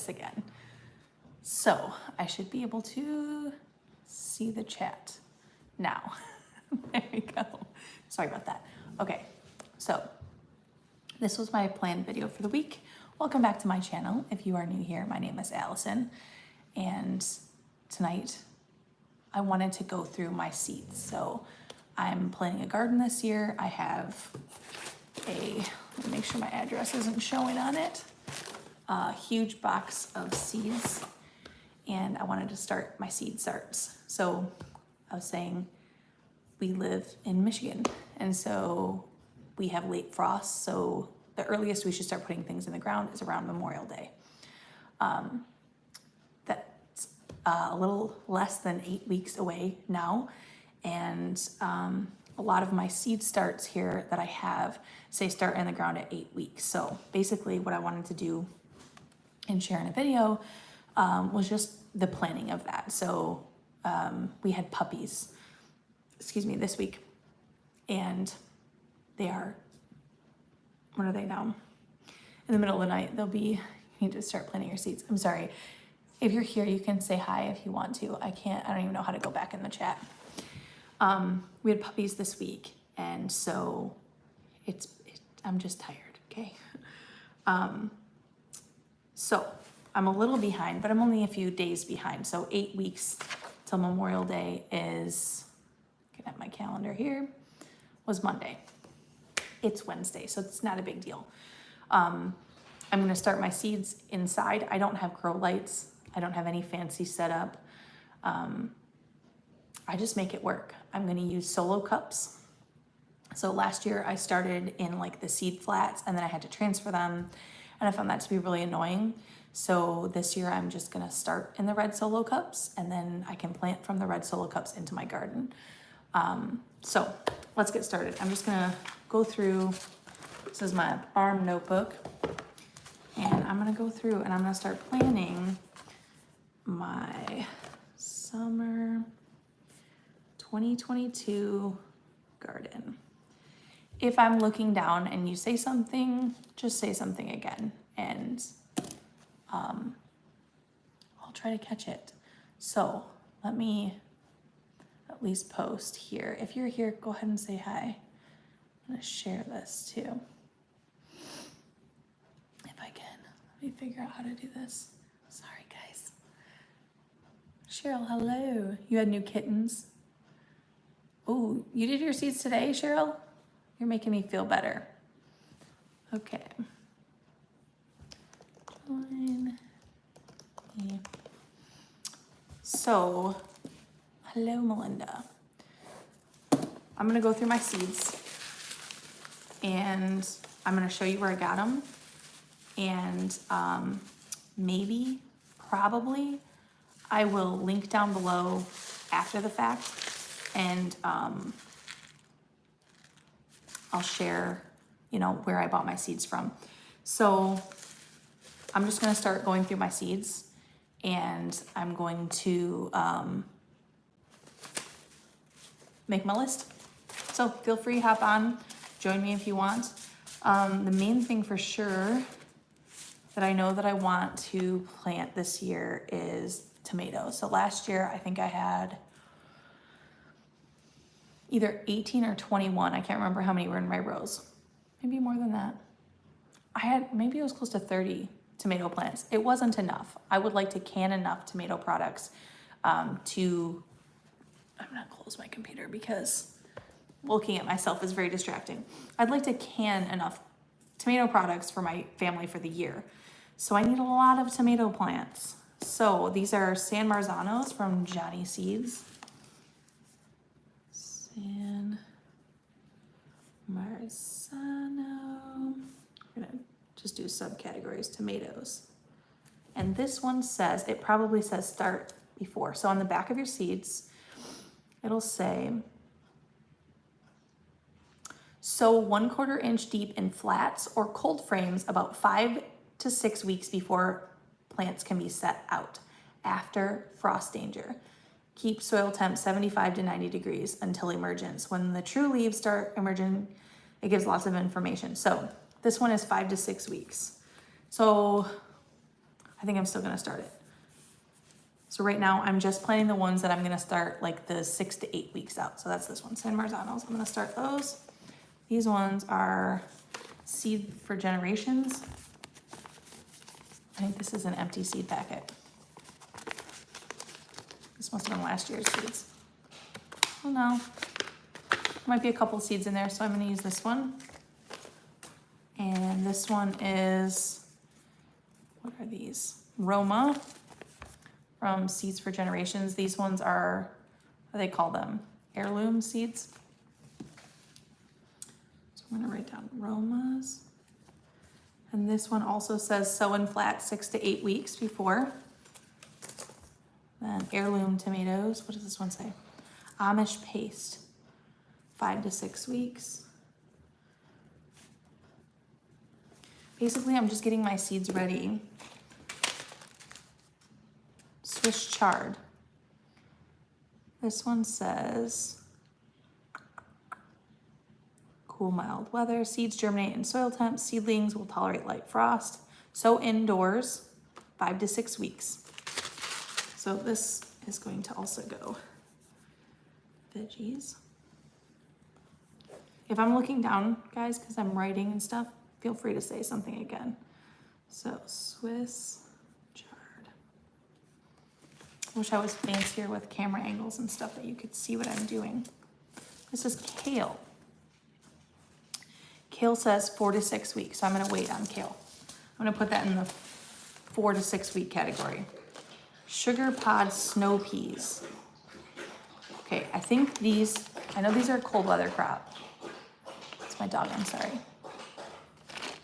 this again. So I should be able to see the chat now. There we go. Sorry about that. Okay, so this was my planned video for the week. Welcome back to my channel. If you are new here, my name is Allison, and tonight I wanted to go through my seeds. So I'm planting a garden this year. I have let me make sure my address isn't showing on it, a huge box of seeds, and I wanted to start my seed starts. So I was saying we live in Michigan, and so we have late frost, so the earliest we should start putting things in the ground is around Memorial Day. That's a little less than 8 weeks away now, and a lot of my seed starts here that I have say start in the ground at 8 weeks. So basically what I wanted to do and share in a video was just the planning of that. So we had puppies, this week, and they are, what are they now? In the middle of the night, you need to start planting your seeds. I'm sorry. If you're here, you can say hi if you want to. I don't even know how to go back in the chat. We had puppies this week, and so I'm just tired, okay? So I'm a little behind, but I'm only a few days behind. So 8 weeks till Memorial Day is, looking at my calendar here, was Monday. It's Wednesday, so it's not a big deal. I'm gonna start my seeds inside. I don't have grow lights. I don't have any fancy setup. I just make it work. I'm gonna use solo cups. So last year I started in like the seed flats, and then I had to transfer them, and I found that to be really annoying. So this year I'm just gonna start in the red solo cups, and then I can plant from the red solo cups into my garden. So let's get started. I'm just gonna go through, this is my ARM notebook, and I'm gonna go through and I'm gonna start planning my summer 2022 garden. If I'm looking down and you say something, just say something again, and I'll try to catch it. So let me at least post here. If you're here, go ahead and say hi. I'm gonna share this too. If I can, let me figure out how to do this. Sorry guys. Cheryl, hello. You had new kittens? Oh, you did your seeds today, Cheryl? You're making me feel better. Okay. Join me. So, hello, Melinda. I'm gonna go through my seeds, and I'm gonna show you where I got them, and maybe, probably, I will link down below after the fact, and I'll share, where I bought my seeds from. So I'm just gonna start going through my seeds, and I'm going to make my list. So feel free, hop on, join me if you want. The main thing for sure that I know that I want to plant this year is tomatoes. So last year, I think I had either 18 or 21. I can't remember how many were in my rows. Maybe more than that. Maybe it was close to 30 tomato plants. It wasn't enough. I would like to can enough tomato products I'm gonna close my computer because looking at myself is very distracting. I'd like to can enough tomato products for my family for the year. So I need a lot of tomato plants. So these are San Marzanos from Johnny Seeds. San Marzano. I'm gonna just do subcategories, tomatoes. And this one says, it probably says start before. So on the back of your seeds, it'll say, sow 1/4 inch deep in flats or cold frames about 5 to 6 weeks before plants can be set out after frost danger. Keep soil temp 75 to 90 degrees until emergence. When the true leaves start emerging, it gives lots of information. So this one is 5 to 6 weeks. So I think I'm still gonna start it. So right now I'm just planting the ones that I'm gonna start like the 6 to 8 weeks out. So that's this one, San Marzanos. I'm gonna start those. These ones are Seed for Generations. I think this is an empty seed packet. This must have been last year's seeds. Oh no, might be a couple seeds in there, so I'm gonna use this one. And this one is, what are these? Roma from Seeds for Generations. These ones are, what do they call them? Heirloom seeds. So I'm gonna write down Romas. And this one also says sow in flat 6 to 8 weeks before. Then heirloom tomatoes, what does this one say? Amish paste, 5 to 6 weeks. Basically, I'm just getting my seeds ready. Swiss chard. This one says cool, mild weather. Seeds germinate in soil temps. Seedlings will tolerate light frost. Sow indoors, 5 to 6 weeks. So this is going to also go veggies. If I'm looking down, guys, because I'm writing and stuff, feel free to say something again. So Swiss chard. Wish I was fancier with camera angles and stuff that you could see what I'm doing. This is kale. Kale says 4 to 6 weeks, so I'm gonna wait on kale. I'm gonna put that in the 4 to 6 week category. Sugar pod snow peas. Okay, I think these, I know these are a cold weather crop. It's my dog, I'm sorry.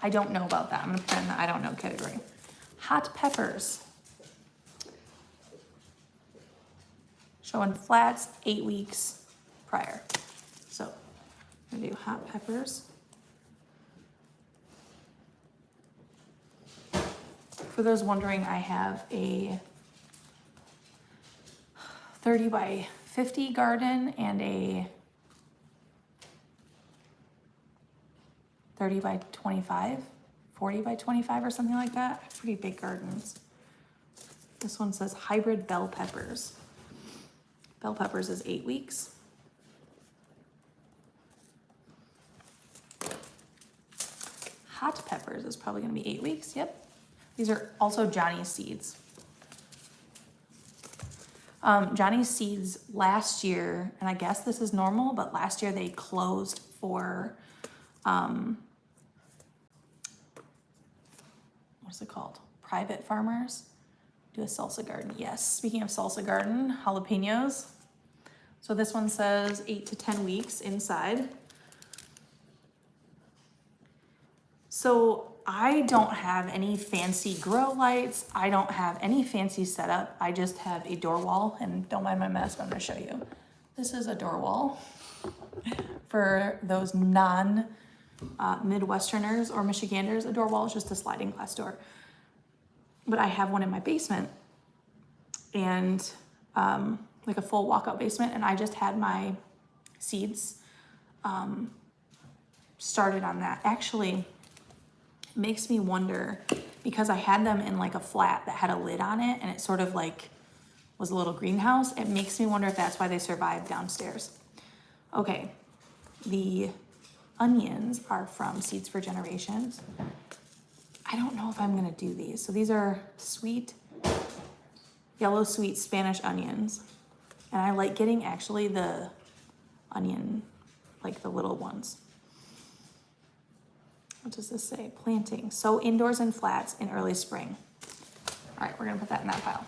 I don't know about that. I'm gonna put it in the I don't know category. Hot peppers. Showing flats 8 weeks prior. So I'm gonna do hot peppers. For those wondering, I have a 30 by 50 garden and a 30 by 25, 40 by 25 or something like that. Pretty big gardens. This one says hybrid bell peppers. Bell peppers is 8 weeks. Hot peppers is probably gonna be 8 weeks, yep. These are also Johnny's seeds. Johnny's seeds last year, and I guess this is normal, but last year they closed for, what's it called? Private farmers. Do a salsa garden. Yes, speaking of salsa garden, jalapenos. So this one says 8 to 10 weeks inside. So I don't have any fancy grow lights. I don't have any fancy setup. I just have a door wall, and don't mind my mess, but I'm gonna show you. This is a door wall. For those non-Midwesterners or Michiganders, a door wall is just a sliding glass door. But I have one in my basement, and like a full walkout basement, and I just had my seeds started on that. Actually, it makes me wonder, because I had them in like a flat that had a lid on it, and it sort of like was a little greenhouse. It makes me wonder if that's why they survived downstairs. Okay, the onions are from Seeds for Generations. I don't know if I'm gonna do these. So these are sweet, yellow sweet Spanish onions. And I like getting actually the onion, like the little ones. What does this say? Planting. Sow indoors and flats in early spring. All right, we're gonna put that in that pile.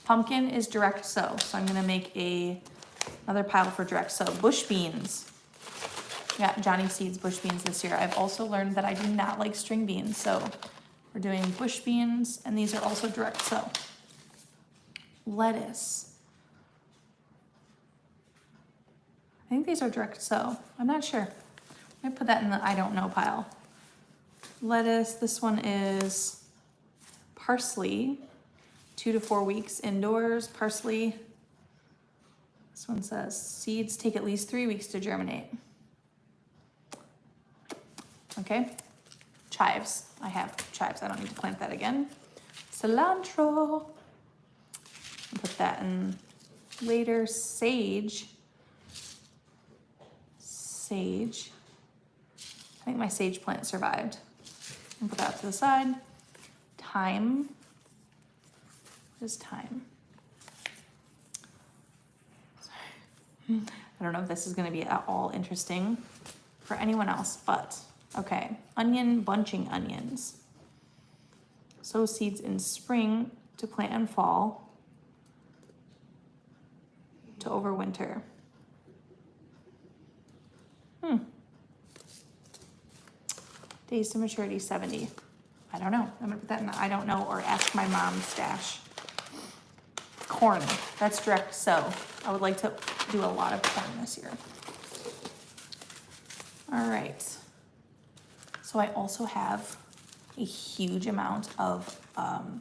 Pumpkin is direct sow, so I'm gonna make another pile for direct sow. Bush beans. Got Johnny Seeds bush beans this year. I've also learned that I do not like string beans, so we're doing bush beans, and these are also direct sow. Lettuce. I think these are direct sow. I'm not sure. I put that in the I don't know pile. Lettuce, this one is parsley, 2 to 4 weeks indoors. Parsley, this one says seeds take at least 3 weeks to germinate. Okay, chives. I have chives. I don't need to plant that again. Cilantro. I'll put that in later. Sage. Sage. I think my sage plant survived. I'll put that to the side. Thyme. What is thyme? Sorry. I don't know if this is going to be at all interesting for anyone else, but okay. Onion, bunching onions. Sow seeds in spring to plant in fall to overwinter. Days to maturity 70. I don't know. I'm gonna put that in the I don't know or ask my mom stash. Corn, that's direct sow. I would like to do a lot of corn this year. All right. So I also have a huge amount of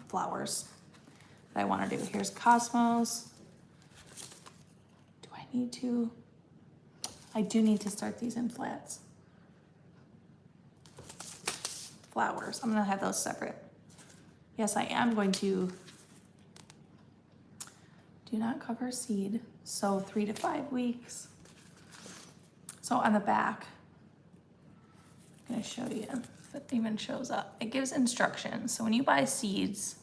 flowers that I want to do. Here's Cosmos. Do I need to? I do need to start these in flats. Flowers. I'm going to have those separate. Yes, I am going to do not cover seed. So 3 to 5 weeks. So on the back, I'm going to show you if it even shows up. It gives instructions. So when you buy seeds,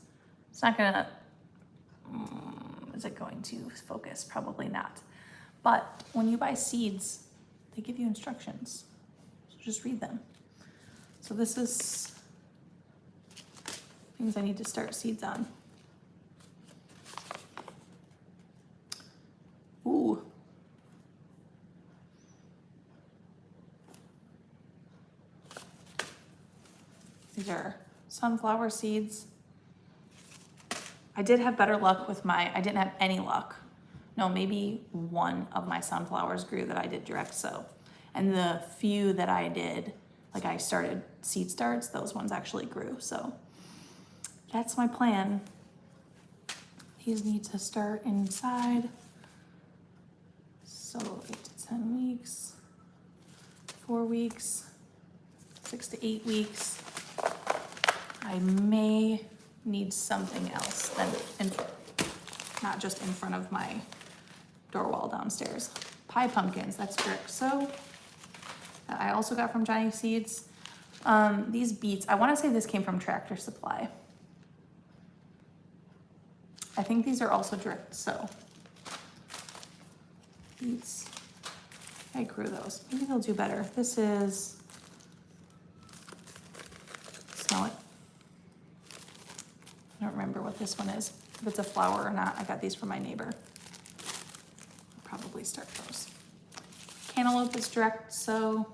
it's not going to, is it going to focus? Probably not. But when you buy seeds, they give you instructions. So just read them. So this is things I need to start seeds on. Ooh. These are sunflower seeds. I did have better luck with I didn't have any luck. No, maybe one of my sunflowers grew that I did direct sow. And the few that I did, like I started seed starts, those ones actually grew. So that's my plan. These need to start inside. So 8 to 10 weeks, 4 weeks, 6 to 8 weeks. I may need something else than not just in front of my door wall downstairs. Pie pumpkins, that's direct sow. That I also got from Johnny Seeds. These beets, I want to say this came from Tractor Supply. I think these are also direct sow. Beets. I grew those. Maybe they'll do better. This is, smell it. I don't remember what this one is, if it's a flower or not. I got these from my neighbor. I'll probably start those. Cantaloupe is direct sow.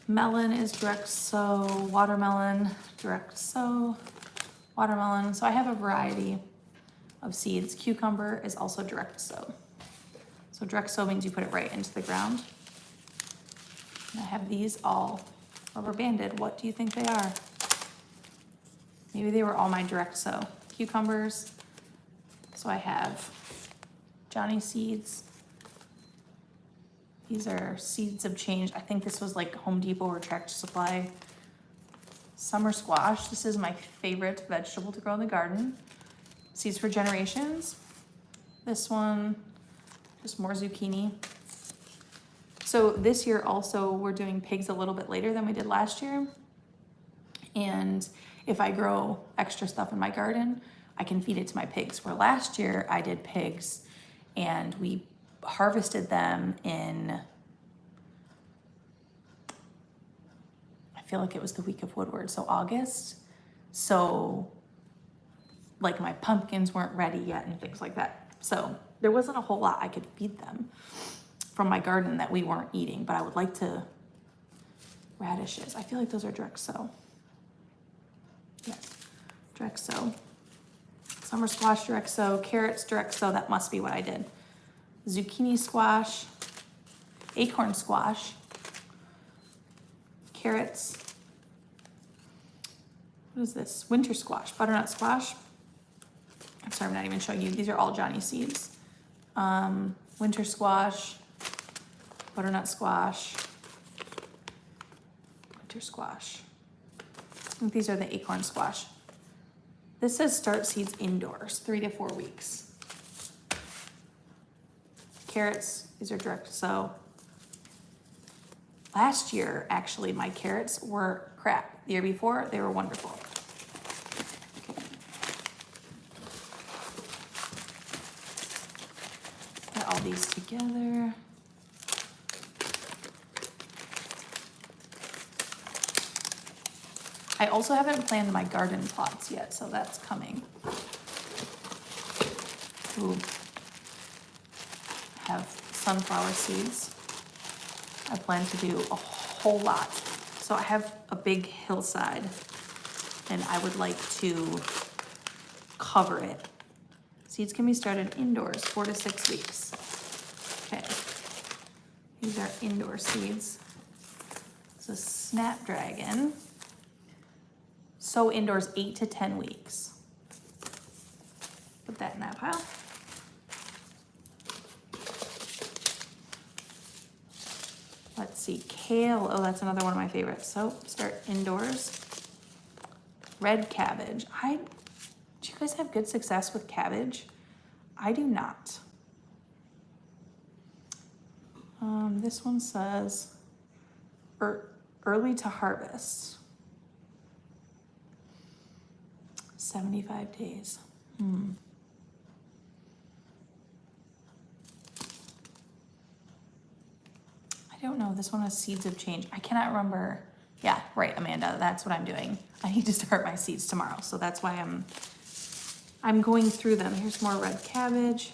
Melon is direct sow. Watermelon, direct sow. Watermelon. So I have a variety of seeds. Cucumber is also direct sow. So direct sow means you put it right into the ground. And I have these all rubber banded. What do you think they are? Maybe they were all my direct sow. Cucumbers. So I have Johnny Seeds. These are seeds of change. I think this was like Home Depot or Tractor Supply. Summer squash. This is my favorite vegetable to grow in the garden. Seeds for generations. This one, just more zucchini. So this year also we're doing pigs a little bit later than we did last year. And if I grow extra stuff in my garden, I can feed it to my pigs. Where last year I did pigs and we harvested them in, I feel like it was the week of Woodward, so August. So like my pumpkins weren't ready yet and things like that. So there wasn't a whole lot I could feed them from my garden that we weren't eating, but I would like to, radishes. I feel like those are direct sow. Yes, direct sow. Summer squash, direct sow. Carrots, direct sow. That must be what I did. Zucchini squash, acorn squash, carrots. What is this? Winter squash, butternut squash. I'm sorry, I'm not even showing you. These are all Johnny Seeds. Winter squash, butternut squash, winter squash. I think these are the acorn squash. This says start seeds indoors, 3 to 4 weeks. Carrots, these are direct sow. Last year, actually, my carrots were crap. The year before, they were wonderful. Put all these together. I also haven't planned my garden plots yet, so that's coming. Ooh. I have sunflower seeds. I plan to do a whole lot. So I have a big hillside and I would like to cover it. Seeds can be started indoors, 4 to 6 weeks. Okay, these are indoor seeds. It's a snapdragon. Sow indoors 8 to 10 weeks. Put that in that pile. Let's see, kale. Oh, that's another one of my favorites. So start indoors. Red cabbage. Do you guys have good success with cabbage? I do not. This one says early to harvest. 75 days. I don't know. This one has seeds of change. I cannot remember. Yeah, right, Amanda. That's what I'm doing. I need to start my seeds tomorrow. So that's why I'm going through them. Here's more red cabbage.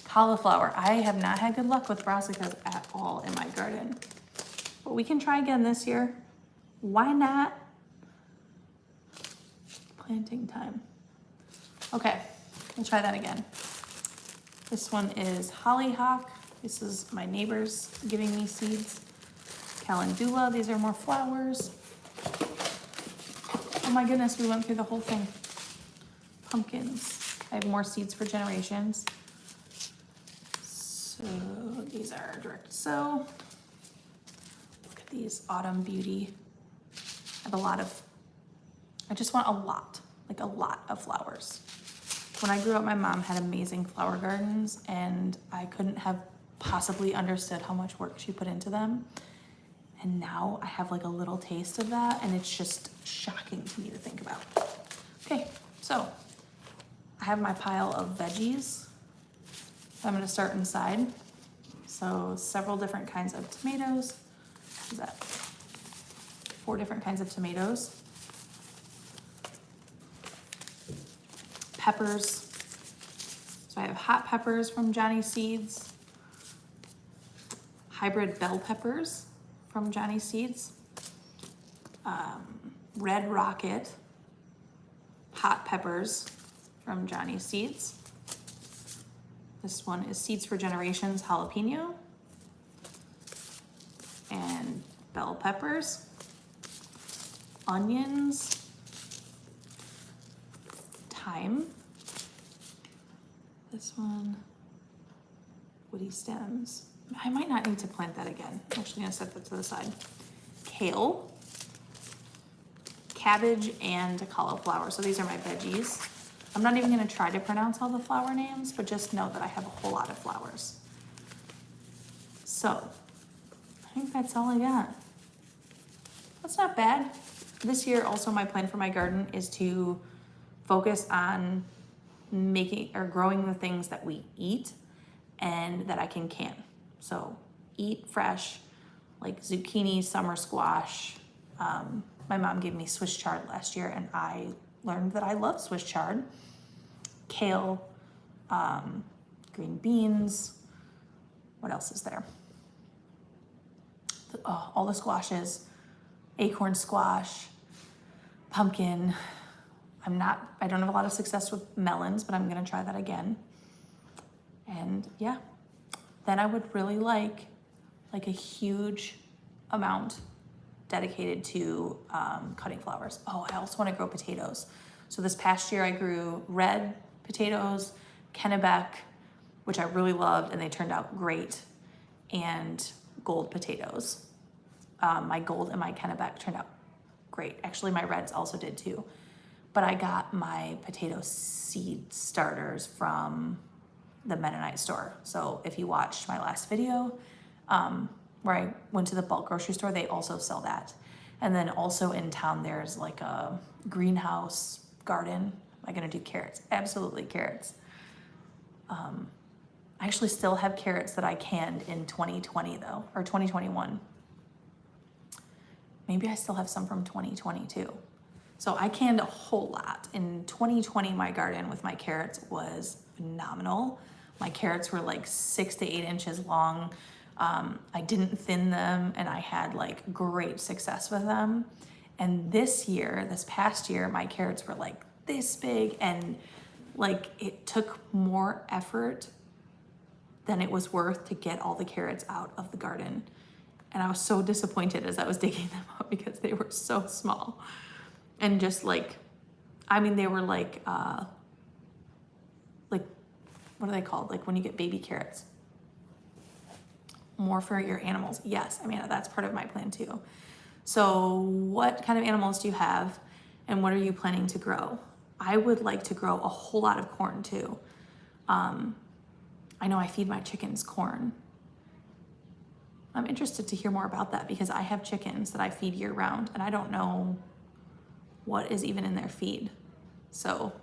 Cauliflower. I have not had good luck with brassicas at all in my garden. But we can try again this year. Why not? Planting time. Okay, we'll try that again. This one is hollyhock. This is my neighbors giving me seeds. Calendula, these are more flowers. Oh my goodness, we went through the whole thing. Pumpkins. I have more seeds for generations. So these are direct sow. Look at these, autumn beauty. I have I just want a lot of flowers. When I grew up, my mom had amazing flower gardens and I couldn't have possibly understood how much work she put into them. And now I have like a little taste of that and it's just shocking to me to think about. Okay, so I have my pile of veggies. I'm gonna start inside. So several different kinds of tomatoes. What is that? 4 different kinds of tomatoes. Peppers. So I have hot peppers from Johnny Seeds. Hybrid bell peppers from Johnny Seeds. Red Rocket hot peppers from Johnny Seeds. This one is Seeds for Generations jalapeno and bell peppers, onions, thyme. This one, woody stems. I might not need to plant that again. I'm actually gonna set that to the side. Kale, cabbage, and cauliflower. So these are my veggies. I'm not even gonna try to pronounce all the flower names, but just know that I have a whole lot of flowers. So, I think that's all I got. That's not bad. This year, also my plan for my garden is to focus on making or growing the things that we eat and that I can can. So eat fresh, like zucchini, summer squash. My mom gave me Swiss chard last year and I learned that I love Swiss chard. Kale, green beans. What else is there? All the squashes, acorn squash, pumpkin. I don't have a lot of success with melons, but I'm gonna try that again. And yeah, then I would really like a huge amount dedicated to cutting flowers. Oh, I also wanna grow potatoes. So this past year I grew red potatoes, Kennebec, which I really loved and they turned out great, and gold potatoes. My gold and my Kennebec turned out great. Actually, my reds also did too. But I got my potato seed starters from the Mennonite store. So if you watched my last video, where I went to the bulk grocery store, they also sell that. And then also in town, there's like a greenhouse garden. Am I gonna do carrots? Absolutely carrots. I actually still have carrots that I canned in 2020 though, or 2021. Maybe I still have some from 2022. So I canned a whole lot. In 2020, my garden with my carrots was phenomenal. My carrots were like 6 to 8 inches long. I didn't thin them and I had like great success with them. And this past year, my carrots were like this big and like it took more effort than it was worth to get all the carrots out of the garden. And I was so disappointed as I was digging them up because they were so small. And just like, I mean, they were like, what are they called? Like when you get baby carrots. More for your animals. Yes, I mean, that's part of my plan too. So what kind of animals do you have and what are you planning to grow? I would like to grow a whole lot of corn too. I know I feed my chickens corn. I'm interested to hear more about that because I have chickens that I feed year round and I don't know what is even in their feed. So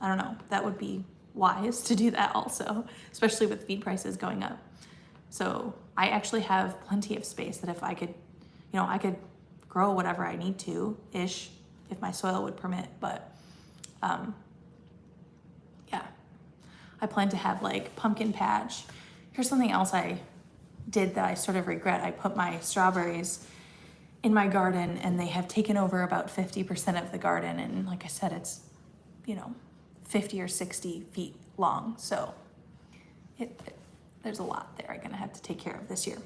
I don't know, that would be wise to do that also, especially with feed prices going up. So I actually have plenty of space that if I could, I could grow whatever I need to-ish if my soil would permit, but yeah. I plan to have like pumpkin patch. Here's something else I did that I sort of regret. I put my strawberries in my garden and they have taken over about 50% of the garden. And like I said, it's, 50 or 60 feet long. So there's a lot there I'm gonna have to take care of this year.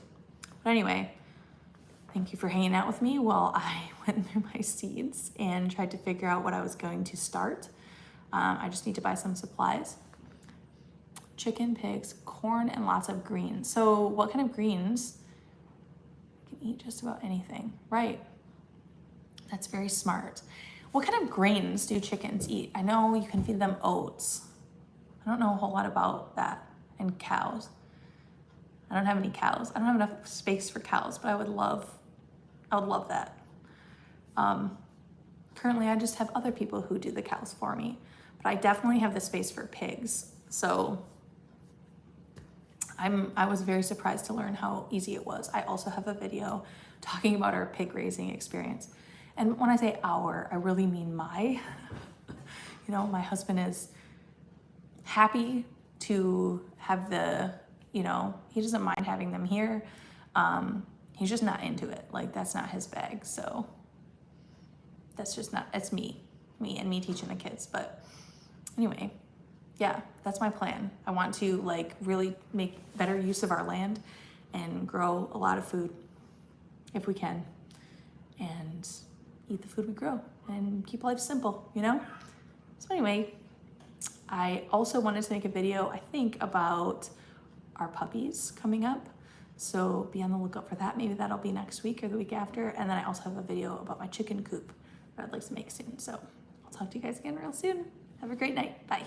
But anyway, thank you for hanging out with me while I went through my seeds and tried to figure out what I was going to start. I just need to buy some supplies. Chicken, pigs, corn, and lots of greens. So what kind of greens? You can eat just about anything, right? That's very smart. What kind of grains do chickens eat? I know you can feed them oats. I don't know a whole lot about that. And cows. I don't have any cows. I don't have enough space for cows, but I would love that. Currently I just have other people who do the cows for me, but I definitely have the space for pigs. So I was very surprised to learn how easy it was. I also have a video talking about our pig raising experience. And when I say our, I really mean my. My husband is happy to have he doesn't mind having them here. He's just not into it. Like that's not his bag. So that's just not, it's me and me teaching the kids. But anyway, yeah, that's my plan. I want to like really make better use of our land and grow a lot of food if we can and eat the food we grow and keep life simple, So anyway, I also wanted to make a video, I think, about our puppies coming up. So be on the lookout for that. Maybe that'll be next week or the week after. And then I also have a video about my chicken coop that I'd like to make soon. So I'll talk to you guys again real soon. Have a great night. Bye.